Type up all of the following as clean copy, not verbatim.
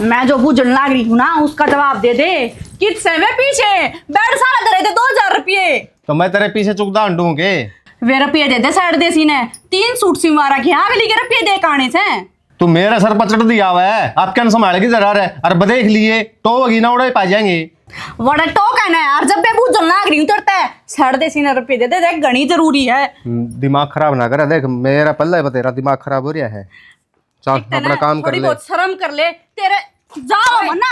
मैं जो बूझन लाग रही हूँ ना उसका जवाब दे दे। किस से वे पीछे बैठ सारा दे रहे थे 2000 रुपये। तो मैं तेरे पीछे चुकदा हंडू के वे रुपये दे दे साइड देसी ने 3 सूट सिलवा रखे हैं अगली के रुपये दे काने से। तू मेरे सर पर चढ़ दिया हुआ है, आपके संभाल की जरा है। और बदेख लिए तो वही ना उड़े पा जाएंगे। बड़ा टोक है ना यार, जब मैं बूझन लाग रही हूँ तुरता है साइड देसी ने रुपये दे दे देख घनी जरूरी है। दिमाग खराब ना कर, देख मेरा पल्ला है, तेरा दिमाग खराब हो रहा है। चल अपना काम कर थोड़ी ले। बहुत शर्म कर ले तेरे। जाओ मन्ना।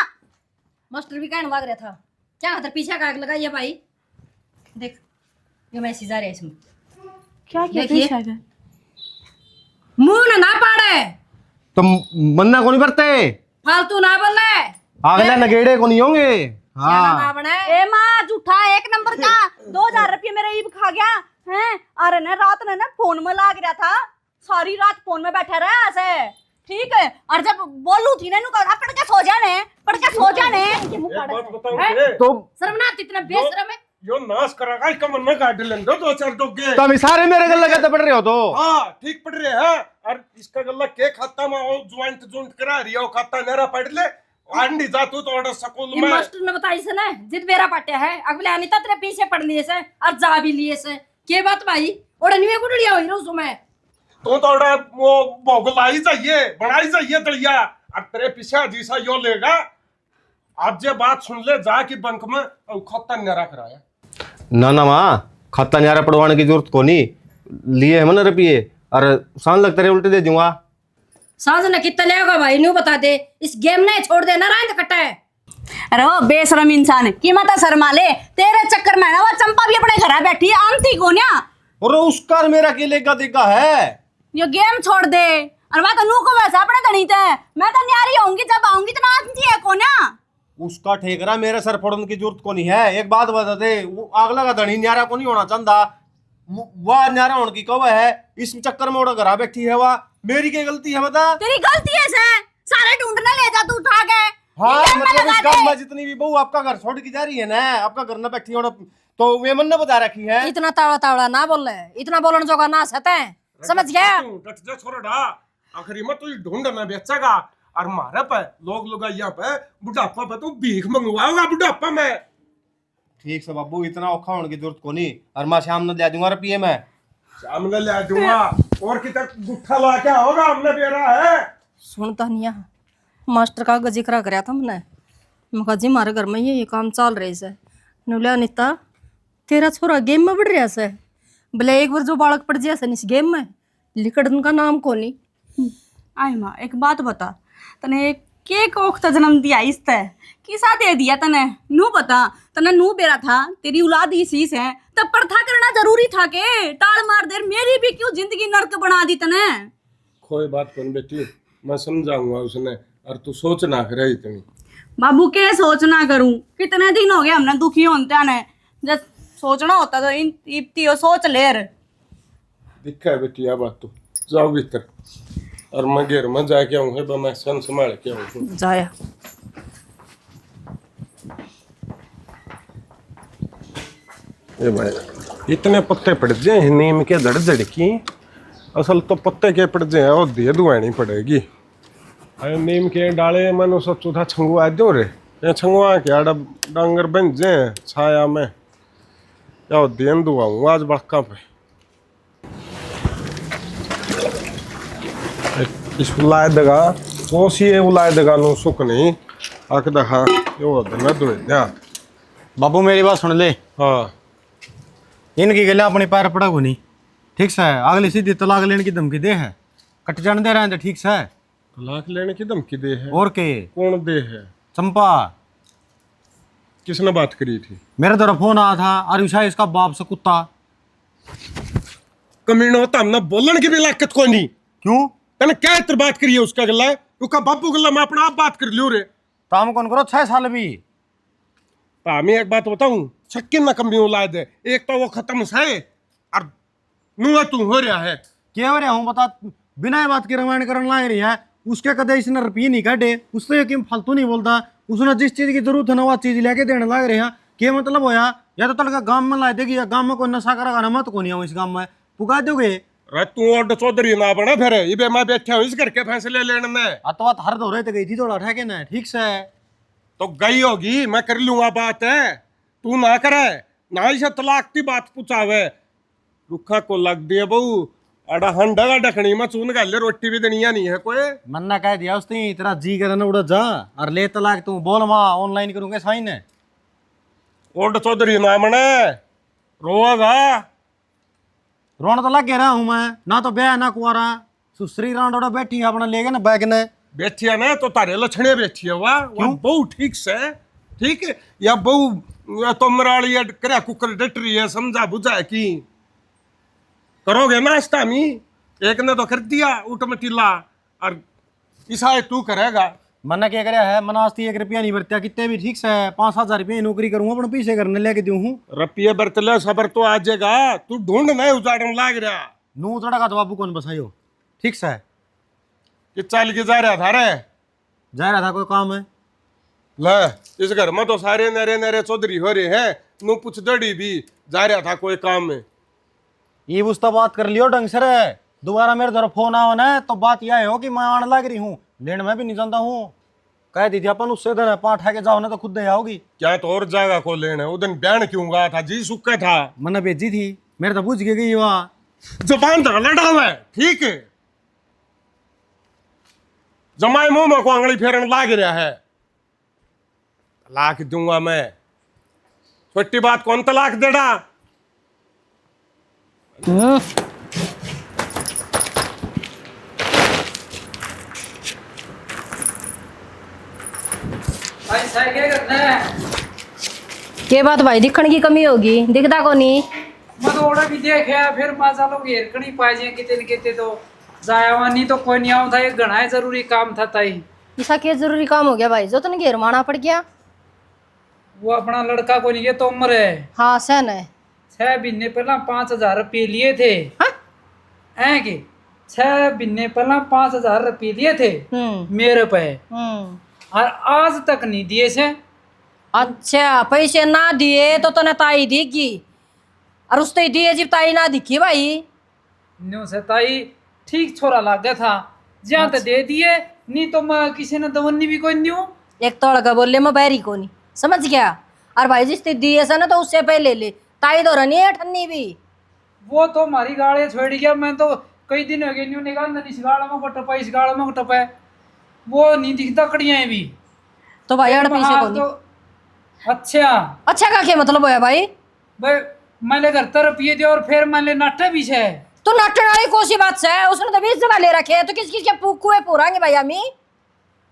मास्टर भी कहने भाग रहा था क्या हाथ पीछे का आग लगाई है भाई। देख ये मैसेज आ रहा है इसमें। क्या क्या देखिए। पीछे गए? मुंह ना पाड़े तो मन्ना को नहीं बरते, फालतू ना बोले अगले नगेड़े को नहीं होंगे। हाँ ना हाँ बने। ए माँ झूठा 1 नंबर का 2000 रुपये मेरा ईब खा गया है। अरे ना रात ने ना फोन में लाग रहा था, सारी रात फोन में बैठा रहा ऐसे। ठीक है, और जब बोलू थी ना कहा पड़ के सो जाने, पड़ के सो जाने। बात बताऊं हैं? के तो शर्मनाक इतना बेशरम है। यो नाश करागा इसका मन में काट लेन दो 2-4 डोगे। तुम सारे मेरे गले लगाते पड़ रहे हो तो। हां ठीक पड़ रहे हैं। और इसका गल्ला के खाता में वो ज्वाइंट जुंट करा रियो खाता नेरा पड़ ले आंडी जा तू तो ऑर्डर स्कूल ये में। मास्टर ने बताई से ना जिद बेरा पाटे है अगले अनिता तेरे पीछे पड़ लिए से और जा भी लिए से के बात भाई ओड़ा निवे गुड़िया होई रो सुमे तो ऑर्डर वो भोगलाई चाहिए बनाई चाहिए दलिया। अब तेरे पीछे जैसा यो लेगा अब जे बात सुन ले जा कि बंक में खाता नेरा कराया। ना ना माँ, खाता न्यारा पड़वाने की जरूरत को नहीं, लिए है मन रुपये और सांझ लग तेरे उल्टे दे दूंगा। सांझ ने कितना लेगा भाई न्यू बता दे इस गेम ने छोड़ देना रात कटा है। अरे वो बेशरम इंसान कीमत शर्मा ले तेरे चक्कर में ना वो चंपा भी अपने घर बैठी है आंटी को ना। और उसका मेरा के लेगा देगा है। ये गेम छोड़ दे और मैं तो नू को वैसा अपने धनी थे। मैं तो न्यारी होंगी जब आऊंगी तो ना आंटी है को ना। उसका ठेकरा मेरे सर फोड़ने की जरूरत को नहीं है। एक बात बता दे, वो अगला का धनी न्यारा को नहीं होना चाहता। वह न्यारा होने की कव है, इस चक्कर में घर बैठी है। वह मेरी क्या गलती है बता। तेरी गलती है से सारे ढूंढने ले जा तू उठा के। हाँ ये गेम में मतलब लगा इस दे। गांव में जितनी भी बहू आपका घर छोड़ के जा रही है ना, आपका घर न बैठी होना तो वे मन ने बता रखी है। इतना तावड़ा तावड़ा ना बोल रहे इतना बोलने जोगा ना सहते हैं समझ गया। डट जा छोरा ढा आखिरी में तू ढूंढना बेचेगा और मारे पे लोग यहाँ पे बुढ़ापा पे तू भीख मंगवाओगा बुढ़ापा में। ठीक से बाबू, इतना औखा होने की जरूरत को नहीं। और मैं शाम न दे दूंगा रुपये में। शाम में ले दूंगा और कितना गुट्ठा ला क्या होगा हमने बेरा है। सुनता नहीं है मास्टर का जिक्र कराया था हमने। मैं कहा जी हमारे घर में ये काम चल रही से नुलिया अनिता तेरा छोरा गेम में बढ़ रहा से भले एक बार जो बालक पड़ जाए इस गेम में लिखड़ उनका नाम को नहीं। आई माँ एक बात बता, तने के कोख ता जन्म दिया इस तय किसा दे दिया तने नू बता। तने नू बेरा था तेरी औलाद इसी से तब प्रथा करना जरूरी था के टाल मार दे मेरी भी क्यों जिंदगी नर्क बना दी तने। कोई बात कौन बेटी मैं समझाऊंगा उसने और तू सोच ना करे इतनी। बाबू के सोचना करूं कितने दिन हो गए हमने दुखी होते ने। जब सोचना होता तो इन इतनी सोच ले रे। दिखा है बेटी अब तू जाओ भीतर और मैं घेर में जाके आऊँ है मैं सन संभाल के आऊँ जाया ये भाई इतने पत्ते पड़ जाए नीम के जड़ जड़ की असल तो पत्ते के पड़ जाए और दिए दुआनी पड़ेगी। अरे नीम के डाले मनो सोचू था छंगुआ दो रे ये छंगुआ के आड़ा डांगर बन जाए छाया में या दिन दुआऊँ आज बड़का पे इस उलाय दगा कोसी उलाय दगा नो सुख नहीं आक दखा यो दना दुए जा। बाबू मेरी बात सुन ले, हाँ इनकी गले अपने पैर पड़ा को नहीं। ठीक से अगली सीधी तलाक लेने की धमकी दे है, कट जाने दे रहे हैं। ठीक से तलाक लेने की धमकी दे है। और के कौन दे है? चंपा। किसने बात करी थी? मेरे द्वारा फोन आया था और शायद इसका बाप से कुत्ता। कमीना होता हमने बोलन की भी लाकत को नहीं। क्यों तने क्या इतर बात करी है उसका गला उसका बापू गला मैं अपना आप बात कर लियो रे। तो हम कौन करो 6 साल भी। तो हमें एक बात बताऊं छक्के ना कमी ला दे एक तो वो खत्म है और नुआ तू हो रहा है क्या हो रहा हूँ बता, बिना बात के रामायण करने ला रही है। उसके कदे इसने रुपये नहीं काटे, उससे यकीन फालतू नहीं बोलता। उसने जिस चीज की जरूरत है ना वह चीज लेके देने लग रहे हैं। क्या मतलब होया या तो तड़का गांव में ला देगी या गांव में कोई नशा करेगा ना मत को नहीं इस गांव में पुगा दोगे। अरे तू और चौधरी ना बना फिर ये मैं बैठा हूँ इस करके फैसले लेने में। अतवा हर दौरे तो गई थी थोड़ा ठहके ना ठीक से। तो गई होगी, मैं कर लूंगा बात है, तू ना करे ना इसे तलाक की बात पूछावे। रुखा को लग दिया बहू अड़ा हंडा डखनी में चून गाले रोटी भी दनिया नहीं है कोई। मन्ना कह दिया उसने तेरा जी करे ना उड़ा जा और ले तलाक तू बोल माँ ऑनलाइन करूंगा साइन है। ओल्ड चौधरी ना मने रोएगा। रोना तो लग गया रहा हूँ मैं ना तो ब्याह ना कुआरा सुसरी रांडोड़ा बैठी है अपना ले गए ना बैग ने। बैठी है ना तो तारे लक्षणे बैठी है वाह बहू ठीक से ठीक है या बहू तो मराली करे कुकर डट रही है समझा बुझा की करोगे नाश्ता मी एक ने तो कर दिया उठ मटीला और ईसा तू करेगा। मन्ना क्या करे है मनास्ती 1 रुपया नहीं बरतिया कितने भी ठीक से 5-7 हजार रुपये नौकरी करूंगा अपने पीछे करने लेके दूँ हूँ। रपिये बरतले सबर तो आ जाएगा तू ढूंढ नहीं उजाड़न लाग रहा। नू तड़ा का तो बाबू कौन बसायो ठीक से कि चल के जा रहा था रे जा रहा था कोई काम है। ले इस घर में तो सारे नरे नरे चौधरी हो रहे हैं नू पूछ दड़ी भी जा रहा था कोई काम में। ये उसका बात कर लियो ढंग से रे दोबारा मेरे तरफ फोन आओ ना तो बात यह हो कि मैं आने लग रही हूँ लेने मैं भी नहीं जानता हूँ कह दी थी अपन उससे देना पाँच के जाओ ना तो खुद दे आओगी। क्या तो और जाएगा को लेने उस दिन बयान क्यों गया था जी सुक्का था मैंने भेजी थी मेरे तो बुझ गई वहाँ जबान तो लड़ा हुआ है ठीक है जमाए मुंह में को आंगली फेरन लाग रहा है। तलाक दूंगा मैं छोटी बात कौन तलाक देड़ा। के बात भाई दिखण की कमी होगी दिखता को नहीं मदोड़ा भी देखे फिर मजा लोग हेरकनी पाए किते न किते तो जाया नहीं तो कोई नहीं आऊं था एक घना जरूरी काम था ताई। ऐसा क्या जरूरी काम हो गया भाई जो तने घेर माना पड़ गया। वो अपना लड़का को नहीं ये तो उम्र है हाँ सहन है 6 महीने पहला 5,000 रुपये लिए थे। हाँ? हैं कि 6 महीने पहला 5,000 रुपये लिए थे मेरे पे और आज तक नहीं दिए से। अच्छा पैसे ना दिए तो तने ताई देगी और उसने दिए जब ताई ना दिखी भाई न्यू से ताई ठीक छोरा लग गया था जहाँ तो दे दिए नहीं तो मैं किसी ने दवन्नी भी कोई न्यू एक तड़का बोले मैं बैरी को नहीं समझ गया और भाई जिसने दिए से ना तो उससे पहले ले ताई तो रनी है ठन्नी भी वो तो हमारी गाड़ी छोड़ गया। मैं तो कई दिन हो गए न्यू निकाल इस गाड़ में को टपा इस गाड़ में को टपा वो नहीं दिखता कड़ियाँ भी तो भाई अड़ पैसे को तो नहीं। अच्छा का क्या मतलब होया भाई भाई मैंने घर तरफ पिए थे और फिर मैंने नाटा भी है तो नटन वाली कौन सी बात से उसने तो 20 जगह ले रखे हैं तो किस किस के कुएं पूरांगे भाई हमी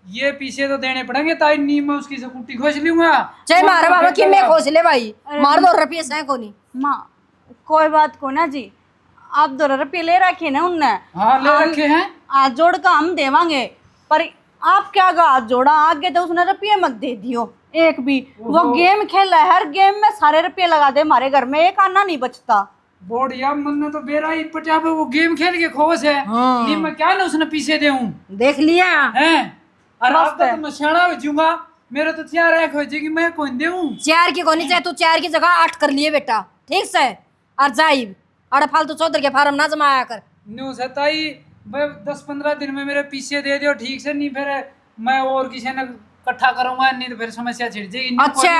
ये पीछे तो देने पड़ेंगे ताई नी मैं उसकी स्कूटी खोज लूंगा चाहे मारे बाबा कि मैं खोज ले भाई मार 2 रुपये से को नहीं माँ कोई बात को ना जी आप 2 रुपये ले रखे ना उनने हाँ ले रखे हैं आज जोड़ का हम देवांगे पर आप क्या हाथ जोड़ा आगे तो उसने रुपये मत दे दियो एक भी। वो गेम खेल रहा है हर गेम में सारे रुपये लगा दे हमारे घर में एक आना नहीं बचता। बढ़िया मन तो बेरा ही पटिया पे वो गेम खेल के खोस है नहीं मैं क्या ना उसने पीछे दे देख लिया हैं और अब तो मैं सियाना हो जाऊंगा मेरे तो 4 एक हो जाएगी मैं कौन दे 4 की कोनी चाहे तू 4 की जगह 8 कर लिए बेटा ठीक से और जाइब अरे फालतू चौधर के फार्म ना जमाया कर न्यू सताई 10-15 दिन में मेरे पीछे दे दियो ठीक से नहीं फिर मैं और किसी ने इकट्ठा करूंगा नहीं तो फिर समस्या छिड़ जाएगी। अच्छा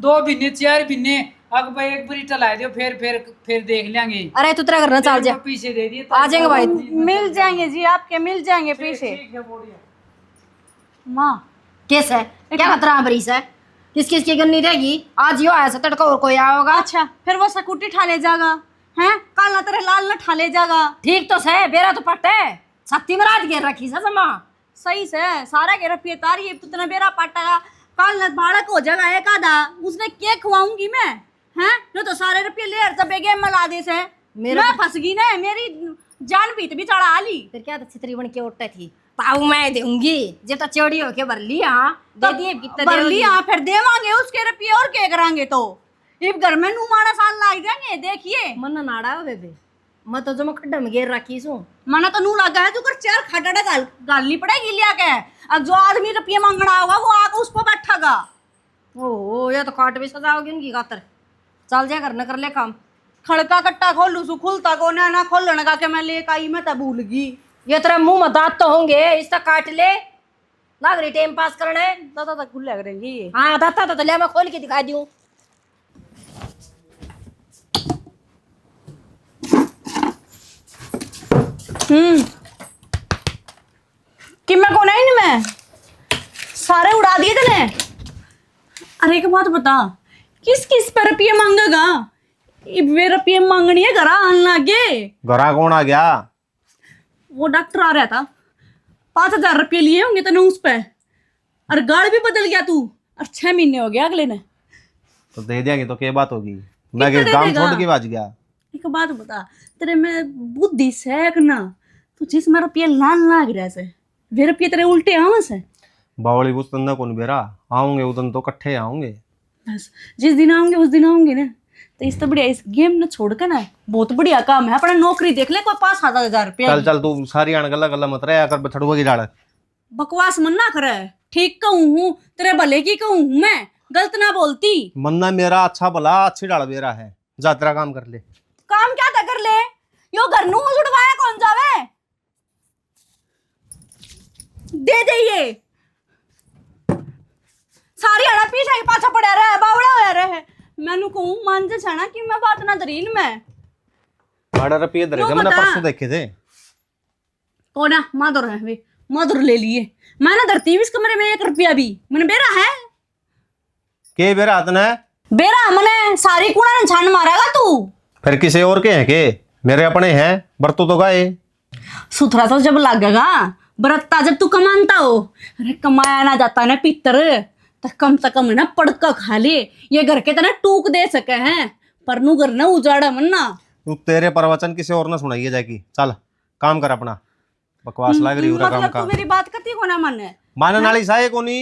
2 महीने 4 महीने अब भाई एक बारी टला दियो फिर देख लेंगे। अरे तू तेरा करना चल जा पीछे दे दिए आ जाएंगे भाई मिल जाएंगे जी आपके मिल जाएंगे पैसे। ठीक है बढ़िया माँ कैसे है क्या खतरा बरीस है किस किस की गन्नी रहेगी आज यो आया तड़का और कोई आया होगा। अच्छा फिर वो स्कूटी ठा ले जाएगा हैं कल ना तेरे लाल ना ठा ले जाएगा। ठीक तो सही बेरा तो पट है सत्ती में रात घेर रखी से जमा सही से सारा के रुपये तारी तुतना बेरा पाटेगा कल न बाड़क हो जाएगा एक आधा उसने क्या खुआऊंगी मैं हैं जो तो सारे रुपये ले जब गेम में ला दे से मैं फंस गई ना मेरी जान बीत भी चढ़ा आली फिर क्या छितरी बन के उठते थी पाऊ मैं दूंगी जब तो चोरी होके भर लिया दे दिए कितने भर लिया फिर देवांगे उसके रुपये और क्या करांगे तो इब घर में नुमाना साल लाग जाएंगे देखिए मन नाड़ा हो बेबे मैं तो जो खड्डा में घेर रखी सू मना तो नू लगा है तू कर 4 खटाड़ा गालनी पड़ेगी लिया के अब जो आदमी रुपये मांगना होगा वो आके उस पर बैठेगा। ओ ये तो काट भी सजा होगी उनकी खातर चल जा करना कर ले काम खड़का कट्टा खोलू सु खुलता को ना खोलने का के मैं लेके आई मैं तब भूल गई। ये तेरा मुंह में दांत तो होंगे, इसका काट ले। लाग रही टाइम पास करने। दादा तक खुल लग रही है। हाँ दाता तो ले, मैं खोल के दिखा दूं। कि मैं कौन आई मैं सारे उड़ा दिए तने। अरे एक बात बता, किस किस पे रुपये मांगेगा? वे रुपये मांगनी है घरा आने लागे। घरा कौन आ गया? वो डॉक्टर आ रहा था, 5,000 रुपये लिए होंगे तने उस पे। और गाड़ भी बदल गया तू, और 6 महीने हो गया अगले ने। तो दे देंगे तो क्या बात होगी? मैं कितना दे काम देगा? छोड़ के बाज गया। एक बात बता, तेरे में बुद्धि से ना तू जिसमें रुपये लान लाग रहा से वे रुपये तेरे उल्टे आवे से। बावली उस तंदा कौन बेरा आऊंगे उदन तो कट्ठे आऊंगे। बस जिस दिन आऊंगे उस दिन आऊंगे ना। तो इस तो बढ़िया इस गेम न छोड़ के ना बहुत बढ़िया काम है, अपना नौकरी देख ले, कोई 5-7 रुपया। चल चल तू सारी अण गल्ला गल्ला मत रहा कर बछड़ुआ की डाल। बकवास मन ना करे, ठीक कहूँ हूँ, तेरे भले की कहूँ हूँ, मैं गलत ना बोलती। मन्ना मेरा अच्छा भला अच्छी डाल बेरा है, जा तेरा काम कर ले। काम क्या था कर ले, यो घर नू जुड़वाया कौन जावे? दे दे ये सारी आना पीछे के पाछा पड़ा रहा है, बावड़ा होया रहा है। मैनू कहूँ मान जा छाना कि मैं बात ना दरीन में। 12 रुपये दे वो मैंने बता। परसों देखे थे। तो ना माधुर है वे, माधुर ले लिए। मैंने धरती इस कमरे में 1 रुपया भी मैंने बेरा है। के बेरा आतना है? बेरा मैंने सारी कूड़ा ने छान मारेगा तू। फिर किसी और के हैं के? मेरे अपने हैं, बरतों तो गाए। सुथरा तो जब लगेगा, बरतता जब तू कमानता हो। अरे कमाया ना जाता ना पितर, तो कम से कम ना पड़का खा ले। ये घर के तना टूक दे सके हैं, पर नू घर ना उजाड़ा मन्ना। तू तेरे प्रवचन किसी और ना सुनाइए जाकी। चल काम कर अपना, बकवास लग रही पूरा काम मतलब का। तू मेरी बात करती को ना मन है? मानने वाली साहे कोनी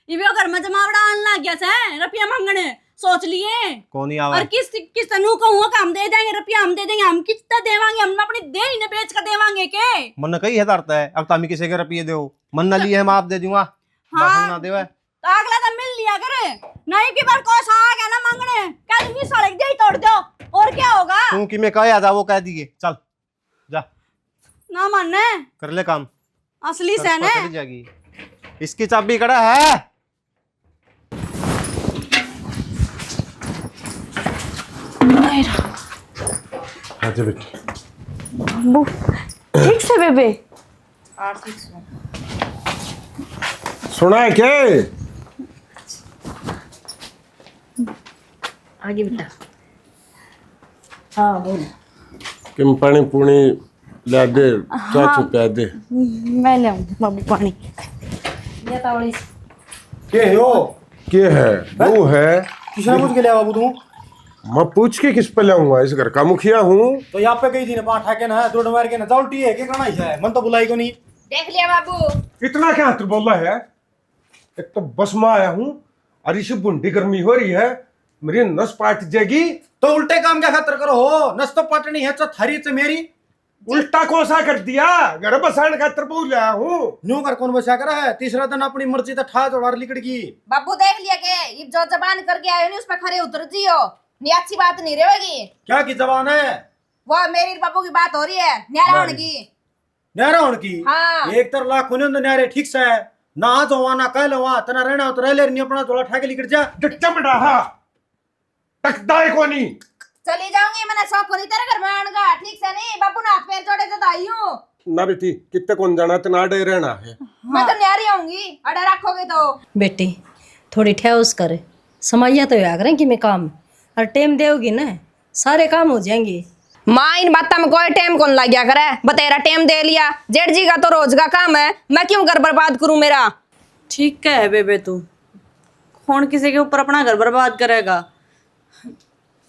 ये भी घर में जमावड़ा आन लग गया से रुपया मांगने सोच लिए। कोनी और आवा। किस तनु कहूँ कि हम दे देंगे रुपया, हम दे देंगे, हम कितना देवांगे, हम अपनी देह ने बेच कर देवांगे के। मन कई है धरता है, अब तामी किसी के रुपये दो मन ना लिए हम आप दे दूंगा। हाँ। ना देवे तो अगला तो मिल लिया करे, नहीं की बार कोई सा आ गया ना मांगने कह दूंगी साले दे ही तोड़ दो, और क्या होगा? तू कि मैं कह आ जा वो कह दिए। चल जा ना मानने कर ले काम, असली से ने। चली जाएगी। इसकी चाबी कड़ा है। हाँ जी बेटी। वो ठीक से बेबे सुना है क्या? आगे बेटा। हाँ बोल। किम पानी पुणी ला दे, चाचू प्या दे। मैं ले आऊं बाबू पानी। ये तावड़ी के हो? के है वो है? किसने पूछ के लिया बाबू तू? मैं पूछ के किस पे लाऊंगा? इस घर का मुखिया हूँ। तो यहाँ पे गई थी ना, 5 ठाके ना है, 2 मार के ना उल्टी है, क्या करना है? मन तो बुलाई को नहीं। देख लिया बाबू। इतना क्या हाथ बोला है? एक तो बस में आया हूँ और इसे बुंडी गर्मी हो रही है, मेरी नस पाट जाएगी। तो उल्टे काम क्या खातर करो हो? नस तो पटनी है, तो थारी से मेरी उल्टा कोसा कर दिया। घर बसाने खातर बोल आया हूँ। न्यू कर कौन बचा करा है? तीसरा दिन अपनी मर्जी तो ठा जोड़ा लिकड़ की। बाबू देख लिया के ये जो जबान करके आए हो नहीं उस पर खड़े उतर जियो, नहीं अच्छी बात नहीं रहेगी। क्या की जबान है? वो मेरी बाबू की बात हो रही है, न्यारा होने की। न्यारा होने की? हाँ। एक तर लाख होने तो न्यारे ठीक से है ना, तो वहां ना कह लो वहां तना रहना हो तो रह ले, नहीं अपना थोड़ा ठा के लिकड़ जा। डट्टा में डाहा टकदा है कोनी। चली जाऊंगी, मैंने शौक को नहीं तेरे घर में आऊंगा, ठीक से नहीं। बाबू ना हाथ पैर जोड़े तो आई हूँ। ना बेटी कितने कौन जाना तना डे रहना है। मैं तो न्यारी आऊंगी, अड़े रखोगे तो। बेटी थोड़ी ठहस कर, समैया तो आ करें कि मैं काम और टाइम देगी ना, सारे काम हो जाएंगे। माँ इन बात में कोई टाइम कौन लग गया करे? बतेरा टाइम दे लिया, जेठ जी का तो रोज का काम है, मैं क्यों घर बर्बाद करूं मेरा? ठीक है बेबे, तू कौन किसी के ऊपर अपना घर बर्बाद करेगा?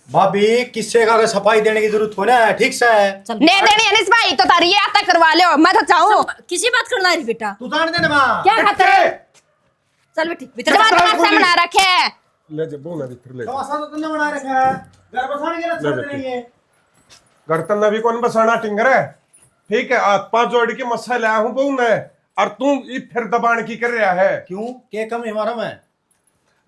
भाभी किससे का सफाई देने की जरूरत हो ना, ठीक से है। ने देनी है भाई तो तारी आता करवा लो, मैं तो चाहूँ। किसी बात करना रही बेटा, तू जान दे ना माँ। क्या खातर है? चल बेटी भीतर जवान तमाशा बना रखे है। ले जा बोना भीतर ले जा। तमाशा तो तुमने बना रखा है, घर बसाने के लिए छोड़ देनी है। घर तन्ना भी कौन बसाना टिंगर है, ठीक है। हाथ पांच जोड़ के मस्सा लाया हूँ बहु ने, और तू फिर दबाण की कर रहा है। क्यों? क्या कमी हमारा में?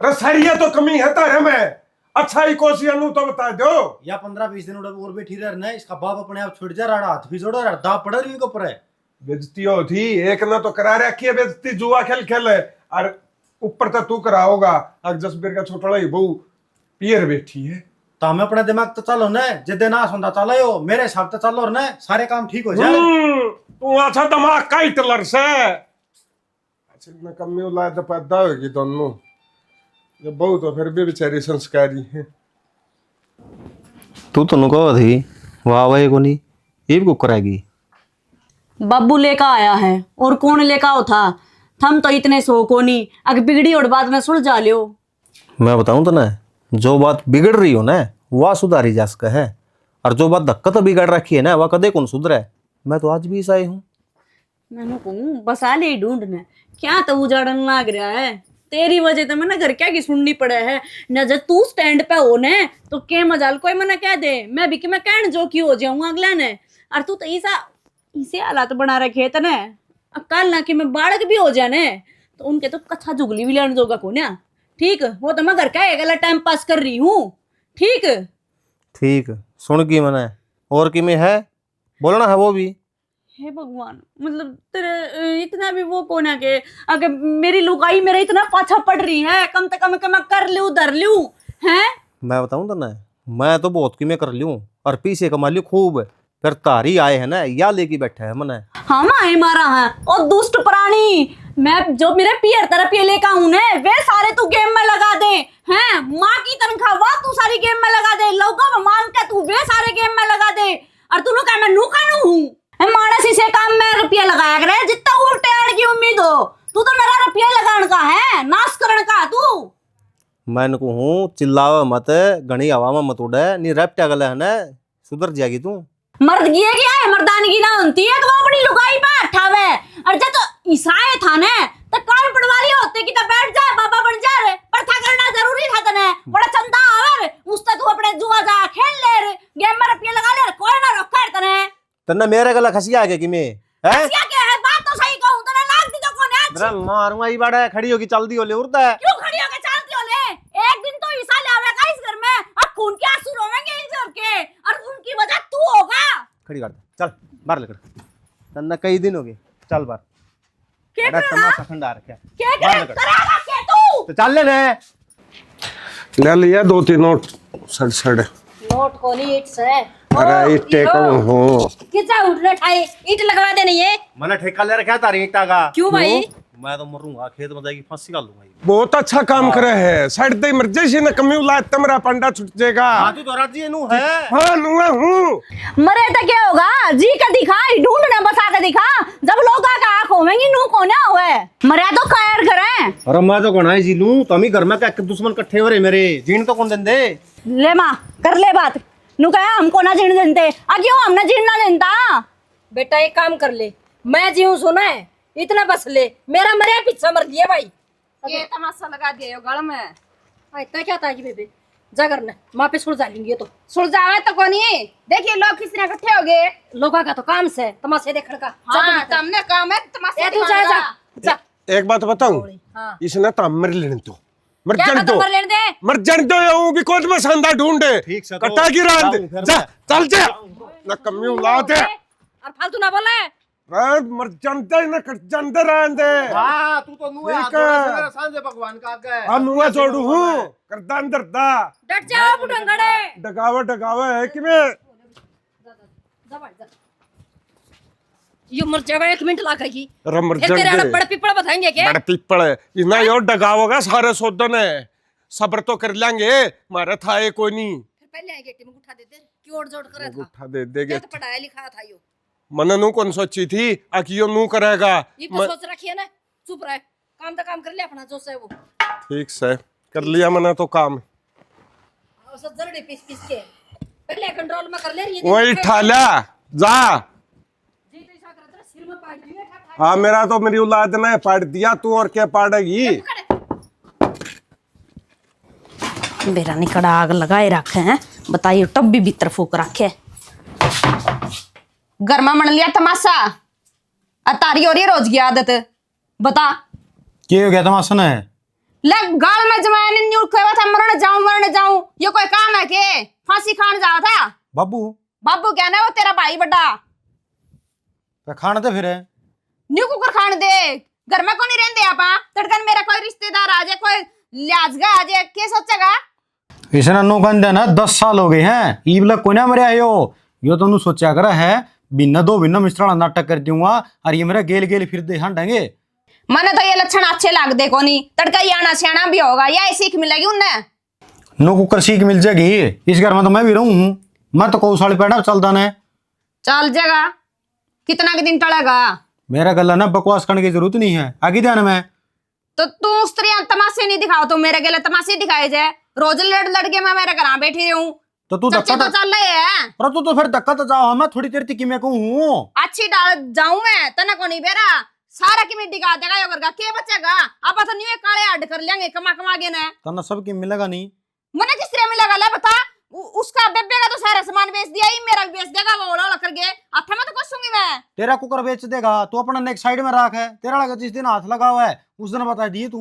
रसरिया तो कमी है तारे में, अच्छा ही कोसी अनु तो बता दो। या 15-20 दिन और बैठी रहना, इसका बाप अपने आप छुट जा रहा, हाथ भी जोड़ो रहा, दाव पड़ा रही इनके ऊपर है। बेइज्जती हो थी एक ना तो करा रखी है बेइज्जती, जुआ खेल खेले और ऊपर तो तू कराओगा। अब जसबीर का छोटा ही बहू पियर बैठी है। तो हमें अपना दिमाग तो चलो ना, जिदे ना सुनता चलो हो, मेरे हिसाब से चलो ना, सारे काम ठीक हो जाए। तू अच्छा दिमाग का हिटलर से अच्छा इतना कमी औलाद पैदा होगी दोनों, ये बहू तो फिर भी बेचारी संस्कारी है। तू तो नुको थी वाह वाह को नहीं ये भी करेगी। बाबू लेका आया है और कौन लेका हो था, थम तो इतने सो को नहीं, अगर बिगड़ी और बाद में सुलझा लियो। मैं बताऊं तो ना, जो बात बिगड़ रही हो ना वह सुधारी जा सके है, और जो बात धक्का तो बिगड़ रखी है ना वह कदे कौन सुधरे। मैं तो आज भी ऐसा ही हूँ। मैंने कहूँ बस आ ले ढूंढने, क्या तो उजाड़न लाग रहा है, तेरी वजह तो मैंने घर क्या की सुननी पड़े है न। जब तू स्टैंड पे हो ने तो के मजाल कोई मना कह दे, मैं भी कि मैं कहन जो की हो जाऊंगा अगला ने। और तू तो ऐसा इसे हालात बना रखे थे ना, कल ना कि मैं बाड़क भी हो जाने तो उनके तो कच्छा जुगली भी लेने जोगा को ना। ठीक, वो तो मैं घर का एक टाइम पास कर रही हूँ। ठीक ठीक सुन की मना और कि में है बोलना है वो भी। हे भगवान, मतलब तेरे इतना भी वो कौन है कि अगर मेरी लुगाई मेरा इतना पाछा पड़ रही है, कम से कम मैं कर लूं धर लूं हैं। मैं बताऊं तो ना, मैं तो बहुत की मैं कर लूं और पीछे कमा लूं खूब, फिर तारी आए है ना या लेके बैठा है मना। हाँ माए मारा है और दुष्ट प्राणी, मैं जो मेरे पियर तरफ ये लेकर हूं ने वे सारे तू गेम में लगा दे हैं। माँ की तनख्वाह वह तू सारी गेम में लगा दे, लोगों में मान के तू वे सारे गेम में लगा दे, और तू लोग मैं नू का नू हूँ। मानस इसे काम में रुपया लगाया करे जितना उल्टे आने की उम्मीद हो, तू तो मेरा रुपया लगाने का है, नाश करने का तू। मैं कहूँ चिल्लावा मत, घनी हवा में मत उड़े, नी रैप्टा गला है ना सुधर जाएगी तू। मर्दगी है क्या है, मर्दानगी ना होती है तो वो अपनी लुगाई पे अठावे। और जब तो ईसाए था ने तो कान पड़वाली होते कि तो बैठ जाए बाबा बन जाए, पर था करना जरूरी था तने, बड़ा चंदा आवे उससे तू अपने जुआ जा खेल ले, गेम में रुपया लगा ले, कोई ना रोका तने। तन्ना मेरे गला खसिया के कि मैं है क्या है, बात तो सही कहूं तने, लाग दी तो कौन है। मेरा मारूंगा ही बड़ा खड़ी होगी चल दी होले उड़ता है। क्यों खड़ी होके चलती हो ले, एक दिन तो ईसा ले आवेगा इस घर में और खून के आंसू रोवेंगे इस घर के, और उनकी वजह तू होगा। खड़ी कर दे चल बाहर लेकर, तन्ना कई दिन हो गए चल बाहर। क्या अरे करेगा? तमाशा खंडा रखा क्या करेगा क्या तू? तो चल ले ले लिया 2-3 नोट सड़ सड़। नोट को नहीं ईट से अरे इट्टे को हो कितना उठने ठाई ईट लगवा देनी है। मैंने ठेका ले रखा तारी ईंटा का। क्यों भाई? मैं तो मरूंगा, खेत में जाएगी फांसी का लूंगा। बहुत अच्छा काम करे है, साइड दे इमरजेंसी न कमी औलाद तमरा पंडा छूट जाएगा। तू तो राजी नु है। हां नुआ हूं मरे तो क्या होगा, जी का दिखा ढूंढने बसा के दिखा, जब लोग आके आंख होवेंगी नू कोने हुए मरे तो खैर करें। अरे मैं तो गणाई जी लूं तो हम ही घर में क्या दुश्मन इकट्ठे हो रहे मेरे, जीण तो कौन देंदे। ले माँ कर ले बात, नू कहा हमको ना जीण देते, क्यों हमने जीण ना देता। बेटा एक काम कर ले, मैं जीऊं सुना है इतना बस ले, मेरा मरे पीछा मर दिया भाई। ये तमाशा लगा दिया गल में। इतना क्या था कि बेबे जा करना, माँ पे सुलझा लेंगे तो सुलझावे तो कोनी, देखिए लोग किस तरह इकट्ठे हो गए। लोगों का तो काम से तमाशे देखने का। हाँ तुमने काम है तमाशा तू जा जा जा। एक बात बताऊं, हाँ। इसने तो मर लेने दो, मर क्या जाने खत्म दो, कर लेने दे। मर जाने दो ये भी कोद में संदा ढूंढे ठीक से तो कटा की रात जाऊं फिर जा मैं। चल जा ना कमी औलाद है। और फालतू ना बोले। मर जानते न कट जानते रहते। हां तू तो नुआ ठीक जोड़ा है। से मेरा सांझे भगवान का आगे। हां नुआ जोड़ू हूं करदा अंदर दा डट जाओ बुढ़ंगड़े। डगावा है कि मैं जा भाई जा। यो मर जाएगा 1 मिनट ला कही। रमर फिर तेरे जंदे बड़ पिपड़ बताएंगे क्या? बड़ पीपल इना यो डगावोगा सारे सोदन है, सब्र तो कर लेंगे, मारे था ये कोई नहीं। फिर पहले आएंगे टीम उठा देते, क्यों जोड़ करे था। उठा दे देगे तो पढ़ाया लिखा था यो। मन नू कौन सोची थी आकियो नू करेगा। ये तो सोच रखी है ना, चुप रहे, काम तो काम कर ले अपना जो से वो। ठीक से कर लिया मैंने तो काम, और सब जरड़े पीस पीस के पहले कंट्रोल में कर ले रही है। वही ठाला जा। जी तो ऐसा करत रहा, सिर में पाट दिया ठा हाँ मेरा तो मेरी औलाद ने पाट दिया, तू और क्या पाड़ेगी। बेरा निकड़ा आग लगाए रखे हैं, बताइए टब भी भीतर फूक रखे। घर में मन लिया तमाशा, तारी हो रही है रोज की आदत। बता क्या हो गया तमाशा ने? ले गाल में जमाया नहीं उठ हुआ था, मरने जाऊं, ये कोई काम है के? फांसी खान जावा था। बाबू बाबू क्या ना, वो तेरा भाई बड़ा खाना तो फिर है न्यू कुकर खान दे। घर में को नहीं रहते आपा तड़कन, मेरा कोई रिश्तेदार आ जाए, कोई लिहाज का आ जाए, क्या सोचेगा? इसे नो कहते ना 10 साल हो गए हैं ईब लग कोई ना मरे यो तो सोचा कर है बिना दो बिना मिस्त्रा नाटक कर दूंगा और ये मेरा गेल गेल फिर दे हटेंगे। मने तो ये लक्षण अच्छे लाग दे कोनी, तड़का ही आना सियाना भी होगा, या सीख मिलेगी उन्हें। नो कुकर सीख मिल जाएगी, इस घर में तो मैं भी रहूं हूं, मैं तो कौ साल पैदा चलता ने चल जाएगा, कितना के दिन टलेगा? मेरा गला ना बकवास करने की जरूरत नहीं है, आगे ध्यान में। तो तू उस तरह तमाशे नहीं दिखाओ, तो मेरे गले तमाशे दिखाए जाए। रोज लड़ लड़ के मैं मेरे घर बैठी रहूं, तो तू चर्चे धक्का तो चल रहे हैं। अरे तू तो फिर धक्का तो जाओ, मैं थोड़ी देर की मैं कहूं अच्छी डाल जाऊं मैं, तना को नहीं बेरा सारा की मिट्टी का देगा, यो करगा के बचेगा? अब तो नहीं काले हड कर लेंगे कमा कमा के ना, तना सबकी मिलेगा नहीं। मने किस तरह मिलेगा? ले बता, उसका बेबे का तो सारा सामान बेच दिया, ही मेरा भी बेच देगा, वो ओला करके अच्छा मैं तो कुछ मैं। तेरा कुकर बेच देगा, तू अपना नेक साइड में रख है, तेरा लगा जिस दिन हाथ लगा हुआ है उस दिन बता दिए तू।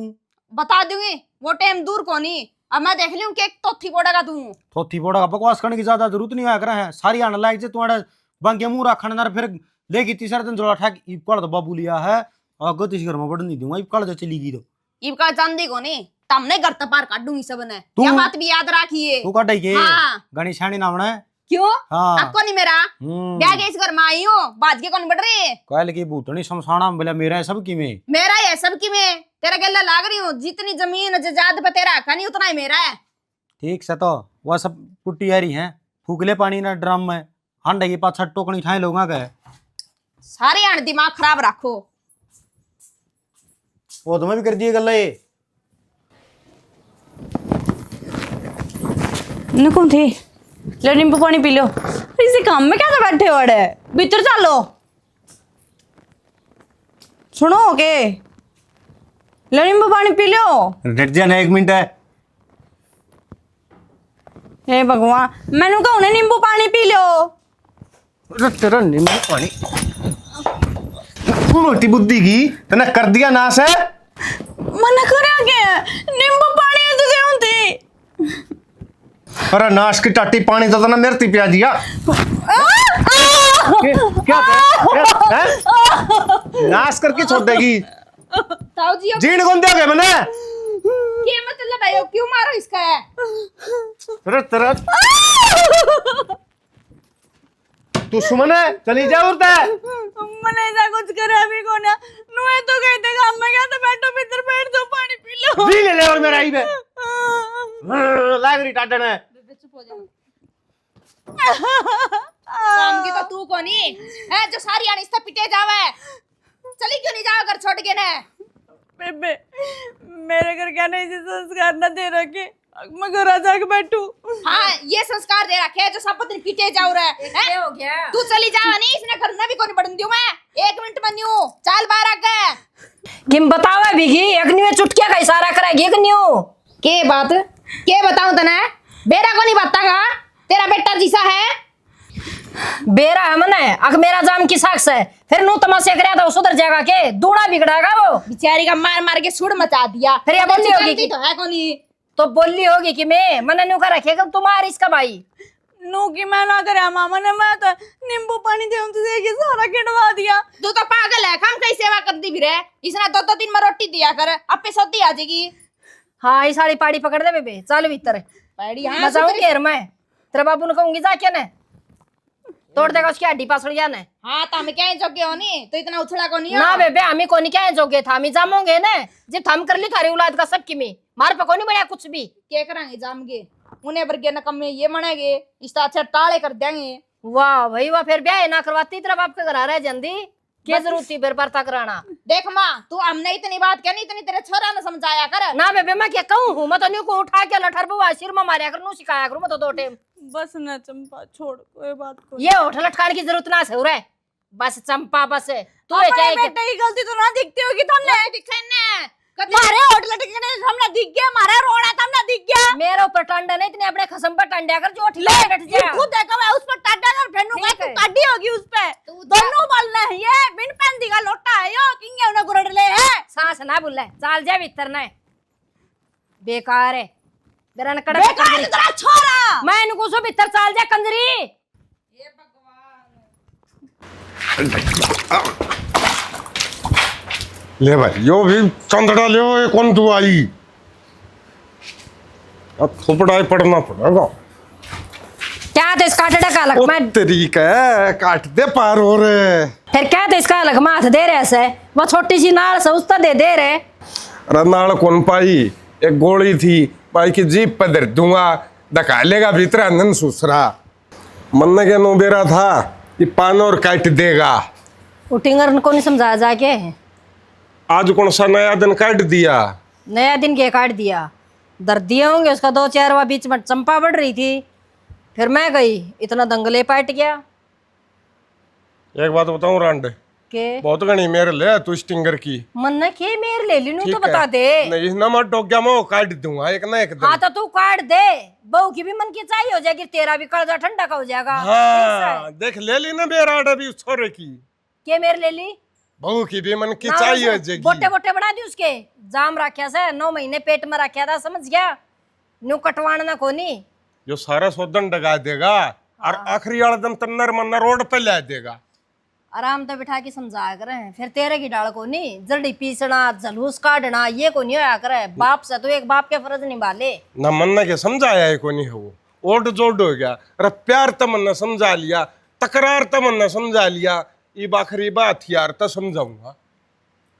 बता दूंगी, वो टाइम दूर को नहीं, अब मैं देख लूं कि तोथी पोड़ेगा तू। थोथी पोड़ा बकवास करने की ज्यादा जरूरत नहीं आकर है, सारी आने लायक जे तुम्हारे बंगे मुंह रखने ना फिर लेगी तीसरे दिन जोड़ा ठाक इब कल तो बाबू लिया है और गति घर में बढ़ नहीं दूंगा, इब कल जो चली गई तो इब का चांदी को नहीं, तमने घर तपार काट दूंगी सब ने, तू- यह बात भी याद रखिए। तू काटे के हाँ। गणी छाणी ना बने। क्यों? हाँ। आपको नहीं मेरा ब्याह के इस घर में आई हूँ, बाज के कौन बढ़ रही है? कहल की भूतनी शमशाना में बोला मेरा है सब की में। मेरा है सबकी में, तेरा गला लाग रही हूँ, जितनी जमीन जायदाद पे तेरा हक नहीं उतना ही मेरा है। ठीक से तो वह सब पुट्टी यारी है, फूकले पानी ना ड्रम में हंडे के पास टोकनी ठाए लोगा का सारे आने दिमाग खराब रखो। वो तुम्हें भी कर दिए गल्ला ये। नुकुम थी लो नींबू पानी पी लो। इसी काम में क्या तो बैठे बड़े भीतर चलो, सुनो के लो नींबू पानी पी लो। डट जाना 1 मिनट है। हे भगवान, मैंने कहा उन्हें नींबू पानी पी लो। तेरा नींबू पानी मोटी बुद्धि की तने कर दिया नाश है। मना करा के नींबू पानी है तुझे होती। अरे नाश की टाटी पानी तो ना मेरे पिया दिया। क्या है? नाश करके छोड़ देगी। ताऊ जी जीण कौन दिया मैंने? ये मतलब है, क्यों मारो इसका है? अरे तेरा तू सुमन है चली जा उड़ता है। मैंने ऐसा कुछ करा भी को ना, नुए तो कहते काम में क्या तो बैठो भीतर बैठ दो पानी पी लो। पी ले और मेरा ही बे लाग रही टाटन है। चुप हो जाओ। काम की तो तू को नहीं है, जो सारी आने इससे पिटे जावे। चली क्यों नहीं जाओ घर छोड़ के ने? बेबे मेरे घर क्या नहीं संस्कार न दे रखे, मैं घर आ जाके बैठू। हाँ ये संस्कार दे रखे जो सब दिन पीटे जाओ रहे हैं। हो गया तू चली जा, नहीं इसने घर ना भी कोनी बढ़न दियो मैं 1 मिनट में न्यू चाल बाहर आ गए। किम बतावे बिगी एकनी में चुटकिया का इशारा करेगी एकनियो के बात के बताऊं तने? बेरा को नहीं बतागा, तेरा बेटा जिसा है बेरा है मने अग मेरा जाम की साक्ष है, फिर नु तमाशे करे तो सुधर जाएगा के दूड़ा बिगड़ेगा वो। बेचारी का मार मार के सुड़ मचा दिया। फिर ये बोली होगी कि तो है कोनी, तो बोली होगी कि मैं मने नु का रखेगा तुम्हारी इसका भाई नो की मैं ना करे मामा ने, मैं तो नींबू पानी दे तुझे ये सारा किटवा दिया। तू तो पागल है, काम कई सेवा कर दी भी रे। इसने 2-2 दिन में रोटी दिया कर, अपे सोती आ जाएगी। हाँ ये साड़ी पाड़ी पकड़ दे बेबे चल भीतर पैड़ी मैं जाऊं घेर में तेरे बाबू ने कहूंगी जा क्या ने तोड़ देगा उसकी हड्डी पासड़ जाने। हाँ तो हमें क्या जोगे हो नहीं, तो इतना उछला को नहीं हो। ना बेबे हमें कोनी क्या जोगे था, हम जामोगे ना जब थम कर ली थारी औलाद का सब की में मार पे कोनी बढ़िया कुछ भी क्या करेंगे जामगे उन्हें वर्गे नकम्मे ये मनेगे, इस अच्छा टाले कर देंगे। वाह भाई वाह, फिर ब्याह ना करवाती तेरा बाप के घर आ रहा है जल्दी क्या जरूरत थी फिर बर्ता कराना। देख माँ तू हमने इतनी बात कहनी, इतनी तेरे छोरा ने समझाया कर। ना बेबे मैं क्या कहूँ हूँ, मैं तो न्यू को उठा के लठर बुआ सिर में मारिया करूँ सिखाया करूँ मैं तो 2 टाइम। बस ना चंपा छोड़, कोई बात को ये होटल लटकाने की जरूरत ना से रे, बस चंपा बस है तू है अपने चाहे बेटे की गलती तो ना दिखती होगी तुमने। दिखने मारे होटल टिकने हमने दिख गया, मारा रोना हमने दिख गया। मेरे ऊपर टंडा नहीं इतने अपने खसम पर टंडा कर जो ठिला बैठ ये जा खुद देखो मैं उस पर टाटा कर फेनू का ठीक है। तू काटी होगी उस पे। दोनों बोलना है ये बिन पेंदी का लोटा है यो किंगे उन्हें गुरड़ ले है। सांस ना बुल्ले चाल जा भीतर ना बेकार है बेरन कड़क बेकार है तेरा छोरा। मैं इनको सो भीतर चाल जा कंजरी। ले भाई यो भी चंदड़ा ले ये कौन तू आई अब थोपड़ा पड़ना पड़ेगा। क्या तो इसका टड़ा का लग मैं तरीका है काट दे पार हो रे। फिर क्या तो इसका लग माथ दे रहे से वो छोटी सी नाल से उसता दे रहे। अरे नाल कौन पाई एक गोली थी भाई की जीप पर धर दूंगा धका लेगा भीतर अंदर सुसरा मन के नो बेरा था कि पान और काट देगा। उटिंगर को नहीं समझाया जाके आज कौन सा नया दिन काट दिया। नया दिन के काट दिया दर्दियाँ होंगे उसका 2-4 बार बीच में चंपा बढ़ रही थी फिर मैं गई इतना दंगले पाट गया। एक बात बताऊं रांडे के बहुत घनी मेरे ले तू स्टिंगर की मन न के मेर ले ली नू तो ठीक बता है। दे। नहीं ना मैं टोक गया मैं काट दूंगा एक ना एक दिन। हाँ तो तू काट दे बहू की भी मन की चाहिए हो जाएगी तेरा भी कर्जा ठंडा का हो जाएगा। हाँ देख ले ली ना बेरा अभी उस छोरे की के मेर ले ली बहू की भी मन की ना चाहिए हो बोटे जाएगी। बोटे बना दी उसके जाम रखा से 9 महीने पेट में रखा था समझ गया न्यू कटवाना ना कोनी जो सारा सौदन डगा देगा और आखिरी वाला दिन तन्नर मन्नर रोड पे ला देगा। आराम तो बिठा के समझाया करे फिर तेरे की डाल को नहीं जल्दी पीसना जलूस काटना ये को नहीं होया करे बाप से तो एक बाप के फर्ज निभा ले। ना मन के समझाया है कोई नहीं है वो ओट जोड हो गया। अरे प्यार तो मन समझा लिया तकरार तो मन समझा लिया ये आखिरी बात यार तो समझाऊंगा।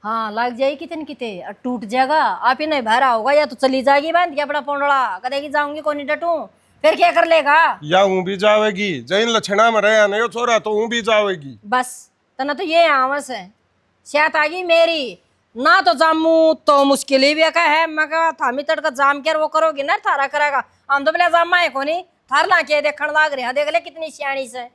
हाँ लग जाएगी कितने किते और टूट जाएगा आप ही नहीं भरा होगा या तो चली जाएगी बांध के अपना पोंडला कदेगी जाऊंगी कोनी डटू फिर क्या कर लेगा। या हूँ भी जावेगी जैन लक्षणा में रहे नहीं छोरा तो हूँ भी जावेगी। बस तना तो ये आवस है शायद आ गई मेरी ना तो जामू तो मुश्किल ही भी का है मैं कहा थामी तड़का जाम के वो करोगी ना थारा करेगा हम तो बोले जामा है कोनी थार ला के देखण लाग रहे देख ले कितनी सियाणी से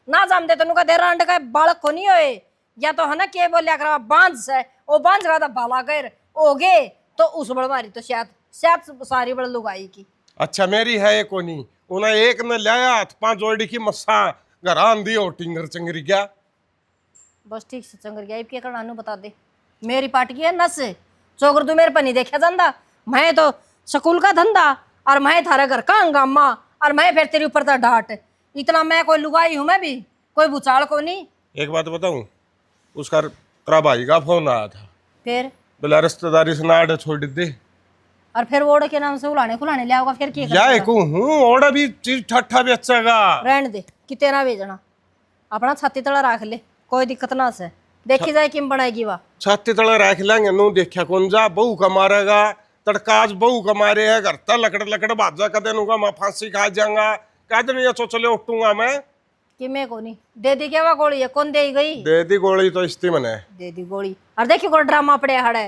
ना जाम दे तनु का देर अंड का बालक को नहीं होए या तो है ना के बोलिया करा बांझ से वो बांझ का भाला कर ओगे तो उस बड़ मारी तो शायद सारी बड़ लुगाई की। अच्छा मेरी है ये कोनी उन्हें एक ने लाया 5 जोड़ी की मस्सा घर आंधी और टिंगर चंगरी क्या बस ठीक से चंगर गया क्या करना नु बता दे मेरी पार्टी है नस चौगर तू मेरे पर नहीं देखा जाता मैं तो स्कूल का धंधा और मैं थारे घर का हंगामा और मैं फिर तेरे ऊपर था डांट इतना मैं कोई लुगाई हूँ मैं भी कोई भूचाल को नहीं। एक बात बताऊं उसका तेरा भाई का फोन आया था फिर बोला रिश्तेदारी से नाड़ छोड़ दे और फिर वो के नाम से उलाने खुलाने ले आओगा फिर क्या या को हूँ और भी चीज ठट्ठा बेचेगा रहने दे किते ना भेजना अपना छाती तला रख ले कोई दिक्कत ना से देखी जाए किम बनाएगी वह छाती तले रख लेंगे नू देखा कौन जा बहू का मारेगा तड़काज बहू का मारे है घर तक लकड़ भाजा कर देनूंगा मैं फांसी खा जाऊंगा कह दिन ये चले उठूंगा मैं कि मैं को नहीं दे दी क्या वह गोली है कौन दे गई दे दी गोली तो इस्ती मने दे दी गोली और देखिए कोई ड्रामा पड़े हड़े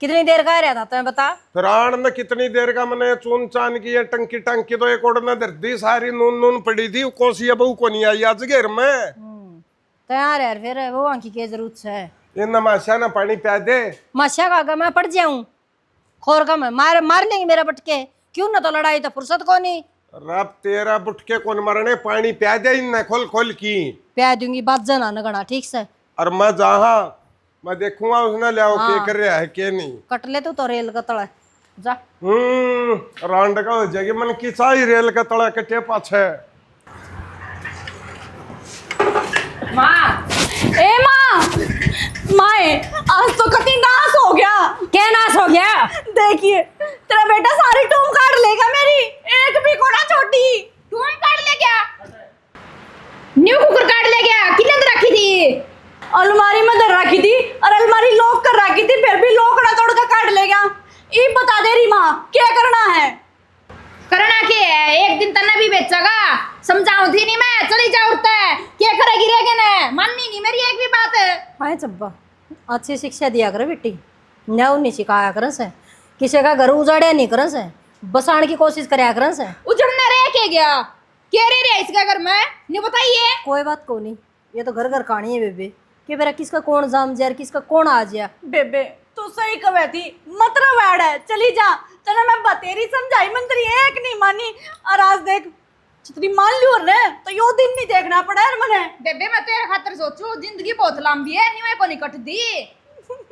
कितनी देर का रहा था तुम्हें बता फिर आण ने कितनी देर का मैंने चून चान की है टंकी टंकी तो एक ओढ़ ने धरती सारी नून नून पड़ी थी कोसी है बहू को नहीं आई आज घेर में तैयार यार फिर वो आंखी की जरूरत है इन माशा ना पानी प्या दे माशा का अगर मैं पड़ जाऊं खोर का मैं मार लेंगे मेरा बटके क्यों ना तो लड़ाई तो फुर्सत को नहीं रब तेरा बुटके कौन मरने पानी प्या दे इन खोल खोल की प्या दूंगी बात जना नगड़ा ठीक से और मैं जहाँ मैं देखूंगा उसने ले आओ के कर रहा है के नहीं कट ले तो रेल का तड़ा जा रांड का हो जाएगी मन की सारी रेल का तड़ा कटे पाछे ए माँ माए आज तो कति नाश हो गया। क्या नाश हो गया देखिए तेरा बेटा सारी टूम काट लेगा मेरी एक भी को ना छोटी टूम काट ले गया न्यू कुकर काट ले गया कितने अंदर रखी थी अलमारी में धर रखी थी और अलमारी लॉक कर रखी थी फिर भी लॉक ना तोड़ कर काट ले गया। ये बता दे रही माँ क्या करना है करना के है एक दिन तना भी बेचेगा समझाऊं थी नहीं मैं चली जा उठता है क्या करेगी रेगे ने माननी नहीं मेरी एक भी बात है। हाय चब्बा अच्छी शिक्षा दिया कर बेटी न्याऊ नहीं सिखाया कर से किसी का घर उजाड़िया नहीं कर से बसाने की कोशिश करया कर से उजड़ना रह के गया क्या रे इसका घर में नहीं बताइए कोई बात को नहीं ये तो घर घर कहानी है बेबे कि मेरा किसका कौन जाम जा किसका कौन आ जा बेबे तू सही कवे थी मतलब ऐड है चली जा चलो मैं बतेरी समझाई मंत्री एक नहीं मानी और आज देख जितनी मान लियो ने तो यो दिन नहीं देखना पड़ा यार मने बेबे मैं तेरे खातिर सोचू जिंदगी बहुत लंबी है नहीं मैं को नहीं कटदी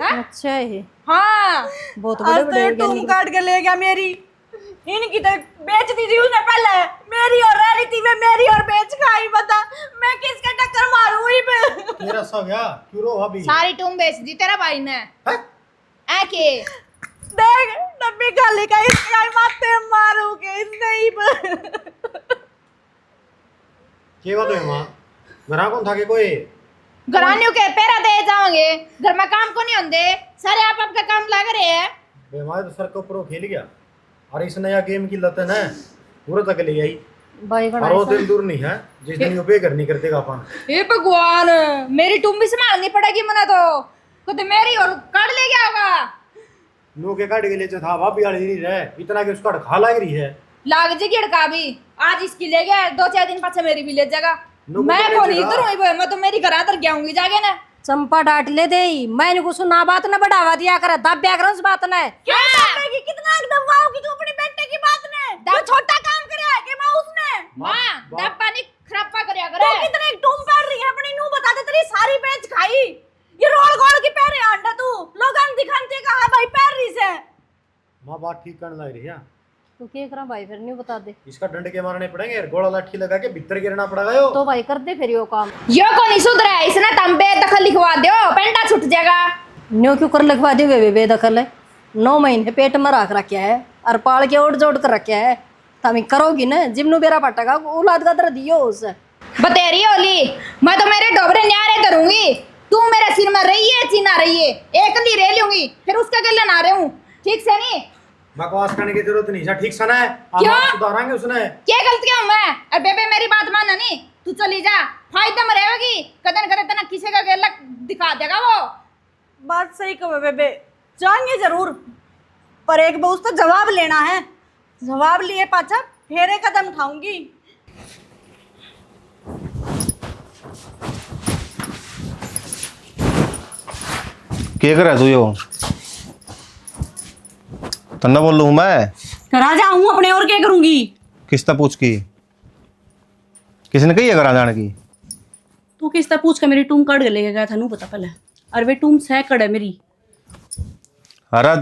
अच्छा है हाँ बहुत आज बड़े तो ये बड़े टूम काट के ले गया मेरी इनकी तो बेच दी थी उसने पहले, मेरी और रह रही थी मैं, मेरी और बेच खाई। बता मैं किसका टक्कर मारूं ही पे। तेरा सब गया क्यों रो भाभी? सारी टूम बेच दी तेरा भाई ने। ऐ के देख डब्बी खाली का इसका ही माथे मारू के नहीं पे। के बात है मां? घरा कौन था के कोई? घरानियों के पैरा दे जाओगे, घर में काम को नहीं होंदे, सारे आप आपका काम लग रहे हैं। बेमार तो सर को ऊपर खेल गया। और इस नया गेम की लत है ना पूरा तक ले आई। भाई और वो दिन दूर नहीं है जिस दिन ये पे करनी करते का अपन। हे भगवान, मेरी टूम भी संभालनी पड़ेगी मना तो खुद मेरी और काट ले गया होगा। नो के काट के ले था भाभी वाली नहीं रहे इतना कि उसका खा लग रही है। लाग जी गिड़का भी आज इसकी ले गया, 2-4 दिन पाछे मेरी भी ले जाएगा। नो मैं को को ले नहीं जाएगा। इधर मैं तो मेरी घर आतर गया हूंगी जाके ना। चंपा डांट ले दे, मैंने कुछ ना बात न बढ़ावा दिया कर, दब्या कर उस बात ने। क्या दबाएगी? कितना दबाओगी तू अपने बेटे की बात ने? वो छोटा काम करे है कि मैं उसने मां दब पानी खराबा करया तू करे। कितने टूम पहन रही है अपनी? नू बता दे तेरी सारी बेच खाई। ये रोल गोल की पहन रही है अंडा तू, लोगन दिखाते कहा भाई पहन रही से। मां बात ठीक करने लग रही है। तू क्या करा भाई, फिर नहीं बता दे इसका डंड के मारने पड़ेंगे, गोला लाठी लगा के भीतर गिरना पड़ेगा यो। तो भाई कर दे फिर यो काम। यो को नहीं सुधरा है, इसने तंबे दखल लिखवा दो, पेंडा छूट जाएगा। न्यू क्यों कर लिखवा दे वे बेदखल है। 9 महीने पेट में रख रखा है और पाल के ओढ़ जोड़ कर रखा है। तभी करोगी ना जिम्नू बेरा पटेगा औलाद का दर दियो उसे। बतेरी होली मैं तो मेरे डोबरे न्यारे करूंगी, तू मेरे सिर में रही है चीना रही है, एक दी रह लूंगी फिर उसका गले ना रहे हूँ, ठीक से नहीं। बकवास करने की जरूरत नहीं है, ठीक सा ना है क्यों? आप सुधारांगे उसने। क्या गलती हूँ मैं? अरे बेबे मेरी बात माना नहीं, तू चली जा, फायदा में रहेगी। कदन करे तना किसी का गला दिखा देगा वो। बात सही कहो बेबे, जाएंगे जरूर पर एक बहुत तो जवाब लेना है। जवाब लिए पाछा फेरे कदम उठाऊंगी। क्या कर रहा तू यो? तन्ना बोल लूँ मैं। राजा हूँ अपने और क्या करूंगी? किसता पूछ की? किसने कही है करा जाने की? तू किससे पूछ के मेरी टूम काट के लेके गया था? नू पता पहले। और वे टूम सैकड़ है मेरी। अरे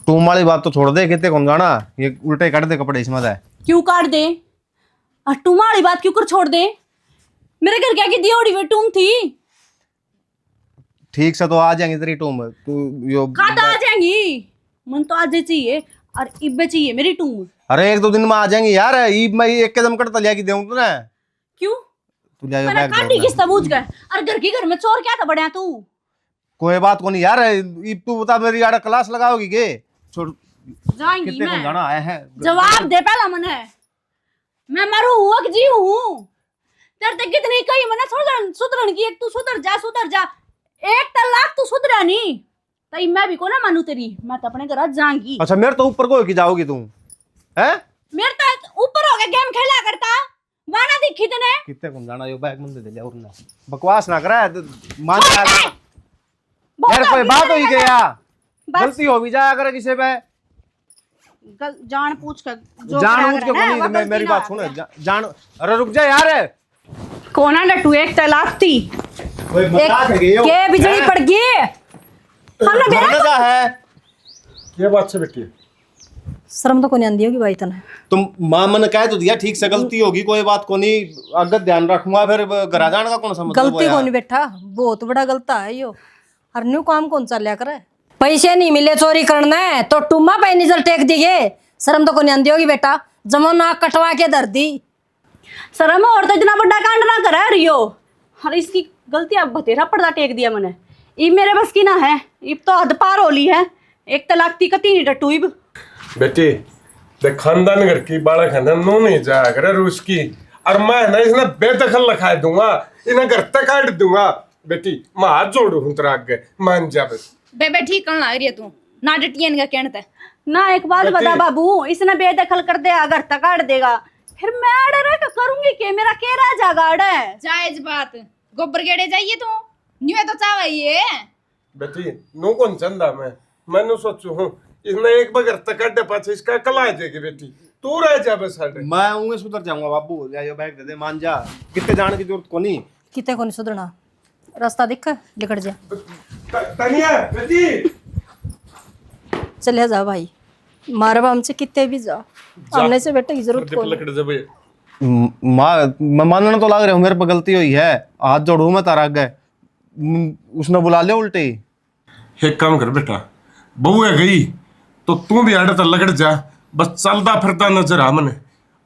टूम वाली बात तो छोड़ दे, कितने कौन जाना, ये उल्टे काट दे कपड़े इसमें है। क्यों काट दे? और टूम वाली बात क्यों कर छोड़ दे? मेरे घर क्या की दियोड़ी वे टूम थी। ठीक से तो आ जाएंगी तेरी टूम। तू यो कहाँ आ जाएंगी? मन तो आज चाहिए और इब्बे चाहिए मेरी टूम। अरे 1-2 दिन में आ जाएंगी यार। ईब मैं एक कदम कटता लिया की देऊं तू ना। क्यों? तू ले मैंने बैग काटी किससे पूछ गए? और घर में चोर क्या था बढ़िया तू? कोई बात को नहीं यार। ईब तू बता मेरी यार क्लास लगाओगी के? छोड़ जाएंगी कितने कौन मैं। जाना आया है? जवाब दे पहला मने। मैं मरू हूँ कि जी हूँ? तेरे तक कितनी कही मैंने सुधरन की, एक तू सुधर जा। एक तलाक तू सुधरा नहीं तई मैं भी को ना मानू तेरी। मैं तो अपने घर जाऊंगी। अच्छा मेरे तो ऊपर को की जाओगी तू हैं? मेरे तो ऊपर हो गया गेम खेला करता वाना दिखी तने। कितने कौन जाना यो बैग मुंडे दे ले और ना बकवास ना करा। मान जा यार, कोई बात होई गया, गलती हो भी जाया करे किसी पे। जान पूछ कर जो जान बुझ के कोनी मेरी बात सुन जान। अरे रुक जा यार। कोना डटू एक तलाक थी। कोई मजाक है यो। के बिजली पड़ गई हमने बेरा मरने का है। ये बात से बेटी शर्म तो को नहीं आंदी होगी भाई तने। तुम मां मन कह तो दिया ठीक से, गलती होगी कोई बात को नहीं, अगर ध्यान रखूंगा। फिर घर जाने का कौन सा मतलब गलती को नहीं बेटा, बहुत बड़ा गलता है यो। हर न्यू काम कौन चलिया करे? पैसे नहीं मिले चोरी करना है तो टुम्मा पे निजर टेक दिए। शर्म तो को नहीं आंदी होगी बेटा, जमुना कटवा के धर दी। शर्म और तो इतना बड़ा कांड ना करे रियो। और इसकी गलती अब बतेरा पर्दा टेक दिया मैंने। ये मेरे बस की ना है, ये तो हद पार होली है। एक तलाक ती कती नहीं डटू इब। बेटी देख, खानदान घर की बाड़ा खानदान नो नहीं जाया करे रूस की। और मैं ना इसने बेदखल लखा दूंगा, इन्हें घर तक काट दूंगा। बेटी मैं हाथ जोड़ू हूं तेरा आगे, मान जा बस। बेबे ठीक करना लग रही है तू ना, डटियन का कहते ना एक बात बता बाबू, इसने बेदखल कर दे अगर तकाड़ देगा फिर मैं अड़े रह करूंगी के मेरा के रह जागा अड़े। जायज बात, गोबर गेड़े जाइए तू न्यू तो चावइए। बेटी नो कौन चंदा मैंने सोचू हूँ इसने एक बगर तक अड्डे पाछे इसका कला आ जाएगी। बेटी तू रह जा बस अड्डे। मैं उंगे सुधर जाऊंगा बाबू। या यो बैग दे दे, मान जा। कितने जाने की जरूरत को नहीं। कितने को नहीं सुधरना, रास्ता दिख लिकट जा। तनिया बेटी चले जा भाई। मारे बाप से कितने भी जाओ, हमने से बेटे की जरूरत को लकड़ जब माँ मैं मानना तो लग रहा हूँ मेरे पे गलती हुई है, हाथ जोड़ू मैं तारा आगे। उसने बुला लिया उल्टे ही। एक काम कर बेटा, बहू है गई तो तू भी आड़े तो लगड़ जा, बस चलता फिरता नजर आ मने।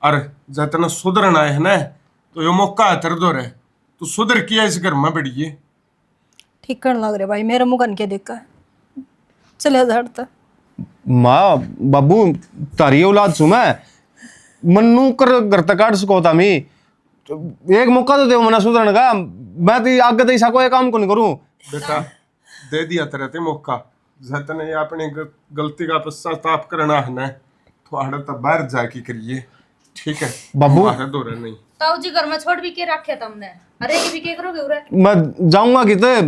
और जब तना सुधरना है ना तो ये मौका है तेरे दो रे, तू सुधर किया इस घर में बढ़िए। ठीक करने लग रहे भाई, मेरे मुंह कन के देखा है, चले जा हटता। माँ बाबू तारी औलाद छू मैं, मन्नू कर घर तक काट सको था मी, एक मौका तो दे मना सुधरने का। मैं तो आगे तो ऐसा कोई काम को नहीं करूँ। बेटा दे दिया तेरे ते मौका, जब तने अपनी गलती का पश्चाताप करना है ना तो आड़े तो बाहर जाके करिए, ठीक है बाबू बाहर दो रे नहीं। ताऊ जी घर में छोड़ भी के रखे तुमने, अरे की भी के करोगे उरे? मैं जाऊंगा किते।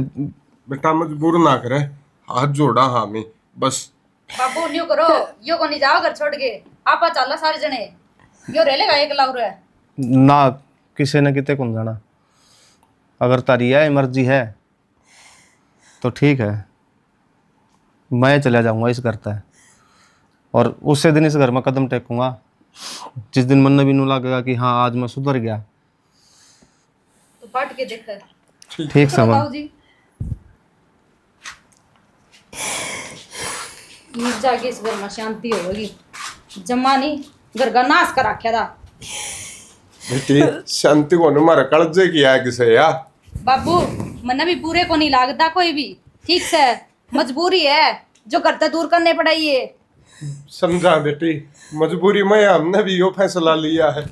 बेटा मजबूर ना करे, हाथ जोड़ा हाँ मैं बस। बाबू न्यू करो, यो को नहीं जाओ घर छोड़ के, आपा चलो सारे जने, यो रह लेगा 1 लाख उरे। ना किसी ने किते कौन जाना, अगर तारी है मर्जी है तो ठीक है, मैं चला जाऊंगा इस घर तक। और उसी दिन इस घर में कदम टेकूंगा जिस दिन मन भी नू लगेगा कि हाँ आज मैं सुधर गया। तो बाट के देख ठीक समझ। ताऊ जी ये जाके इस घर में शांति होगी, जम्मा नहीं घर का नाश कर रखा था। बेटी शांति को हमारा कलजे किया है किसे या बाबू मना भी पूरे को नहीं लागता कोई भी, ठीक से मजबूरी है जो करते दूर करने पड़ाई है। समझा बेटी, मजबूरी में हमने भी यो फैसला लिया है।